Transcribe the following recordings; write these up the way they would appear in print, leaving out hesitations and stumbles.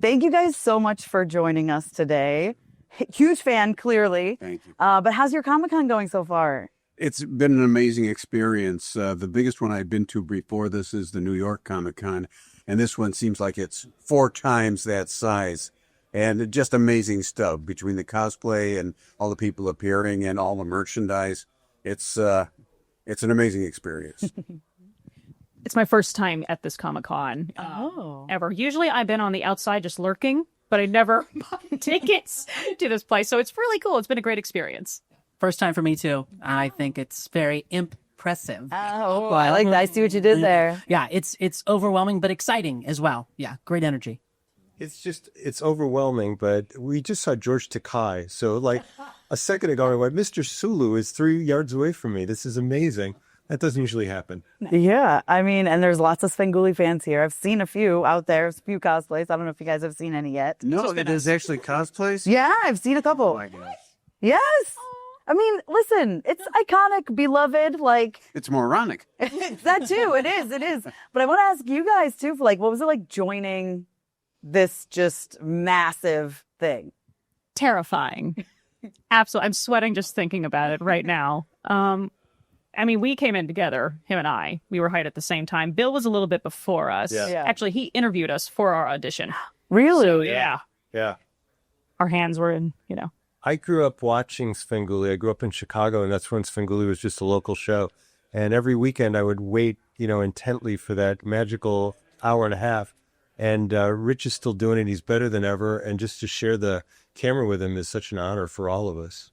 Thank you guys so much for joining us today. Huge fan, clearly. Thank you. But how's your Comic-Con going so far? It's been an amazing experience. The biggest one I've been to before this is the New York Comic-Con, and this one seems like it's 4 times that size. And just amazing stuff between the cosplay and all the people appearing and all the merchandise. It's an amazing experience. It's my first time at this Comic-Con ever. Usually I've been on the outside just lurking, but I never bought tickets to this place. So it's really cool. It's been a great experience. First time for me, too. I think it's very impressive. Oh, I like that. I see what you did there. Yeah, it's overwhelming, but exciting as well. Yeah, great energy. It's overwhelming, but we just saw George Takei. So like a second ago, I went, Mr. Sulu is 3 yards away from me. This is amazing. That doesn't usually happen. Yeah, I mean, and there's lots of Svengoolie fans here. I've seen a few out there, a few cosplays. I don't know if you guys have seen any yet. No, it is actually cosplays? Yeah, I've seen a couple. Oh my gosh. Yes. I mean, listen, it's iconic, beloved, like... It's moronic. That too, it is. But I want to ask you guys too, for like, what was it like joining this just massive thing? Terrifying. Absolutely. I'm sweating just thinking about it right now. I mean, we came in together, him and I. We were hired at the same time. Bill was a little bit before us. Yeah. Actually, he interviewed us for our audition. Really? So, yeah. Yeah. Our hands were in, I grew up watching Svengoolie. I grew up in Chicago, and that's when Svengoolie was just a local show. And every weekend I would wait, intently for that magical hour and a half. And Rich is still doing it. He's better than ever. And just to share the camera with him is such an honor for all of us.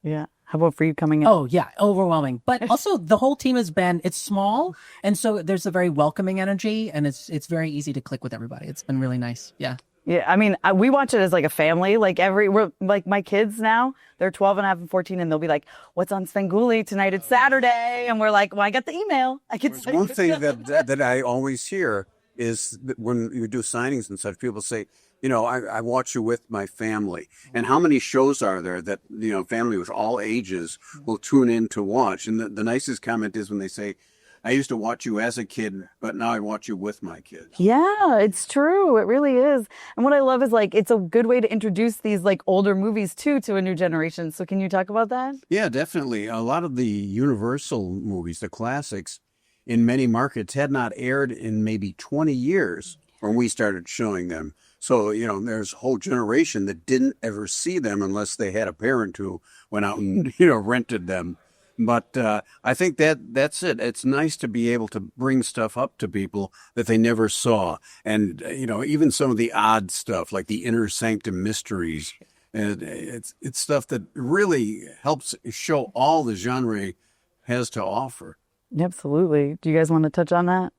Yeah. How about for you coming in? Oh, yeah, overwhelming. But also the whole team it's small. And so there's a very welcoming energy, and it's very easy to click with everybody. It's been really nice. Yeah. Yeah, I mean, we watch it as like a family. Like we're like my kids now, they're 12 and a half and 14, and they'll be like, "What's on Svengoolie tonight? It's Saturday," and we're like, "Well, I got the email. I can." One thing that I always hear is that when you do signings and such, people say, I watch you with my family. And how many shows are there that family with all ages will tune in to watch? And the nicest comment is when they say, I used to watch you as a kid, but now I watch you with my kids. Yeah, it's true. It really is. And what I love is like, it's a good way to introduce these like older movies too to a new generation. So can you talk about that? Yeah, definitely. A lot of the Universal movies, the classics, in many markets had not aired in maybe 20 years when we started showing them. So, there's a whole generation that didn't ever see them unless they had a parent who went out and, rented them. But I think that's it. It's nice to be able to bring stuff up to people that they never saw. And, even some of the odd stuff like the Inner Sanctum Mysteries. And it's stuff that really helps show all the genre has to offer. Absolutely. Do you guys want to touch on that?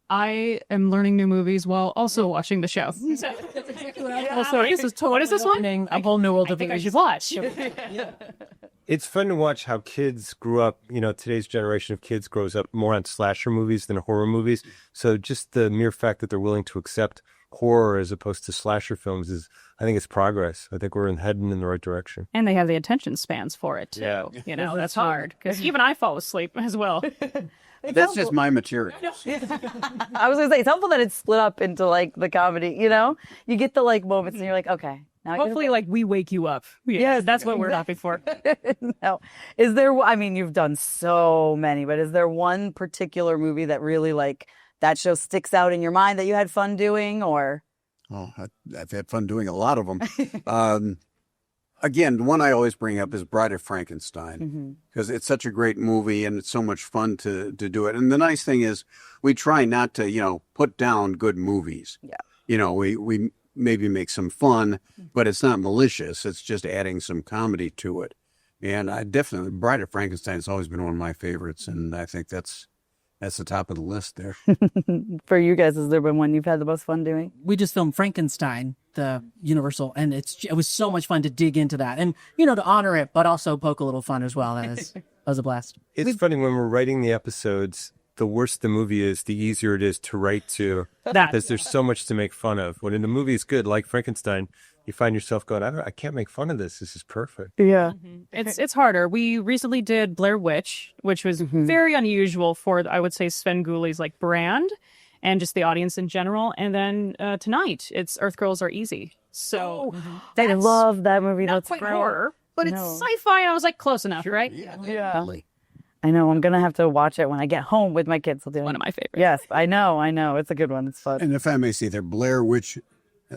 I am learning new movies while also watching the show. That's exactly what I was. What is this one? A whole new world of I should watch. It's fun to watch how kids grew up. Today's generation of kids grows up more on slasher movies than horror movies. So just the mere fact that they're willing to accept horror as opposed to slasher films I think it's progress. I think we're heading in the right direction. And they have the attention spans for it, too. Yeah. That's hard. Because even I fall asleep as well. That's just my material. I was going to say, it's helpful that it's split up into like the comedy, You get the like moments and you're like, okay. Now Hopefully, we wake you up. Yeah, that's what we're hoping for. No. Is there, I mean, you've done so many, but is there one particular movie that really like that show sticks out in your mind that you had fun doing or? Oh, I've had fun doing a lot of them. Again, the one I always bring up is Bride of Frankenstein because it's such a great movie and it's so much fun to do it. And the nice thing is we try not to, put down good movies. Yeah. We maybe make some fun, but it's not malicious. It's just adding some comedy to it. And I definitely, Bride of Frankenstein has always been one of my favorites. And I think that's the top of the list there. For you guys, has there been one you've had the most fun doing? We just filmed Frankenstein, the Universal, and it was so much fun to dig into that and, to honor it, but also poke a little fun as well. That was a blast. It's funny when we're writing the episodes, the worse the movie is, the easier it is to write to because there's so much to make fun of. When the movie is good, like Frankenstein, you find yourself going, I can't make fun of this. This is perfect. Yeah. It's harder. We recently did Blair Witch, which was very unusual for, I would say, Svengoolie's like brand. and just the audience in general. And then tonight, it's Earth Girls Are Easy. So I love that movie. not That's quite great. horror, but it's sci-fi. And I was like, close enough, right? Yeah. I know. I'm gonna have to watch it when I get home with my kids. One of my favorites. Yes, I know. It's a good one. It's fun. And if I may say, their Blair Witch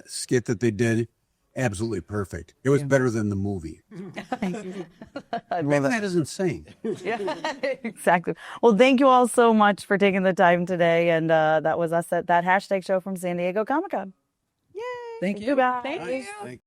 skit that they did, absolutely perfect. It was better than the movie. That is insane. Yeah, exactly. Well, thank you all so much for taking the time today. And that was us at that hashtag show from San Diego Comic-Con. Yay! Thank you. Bye. Thank you. Thank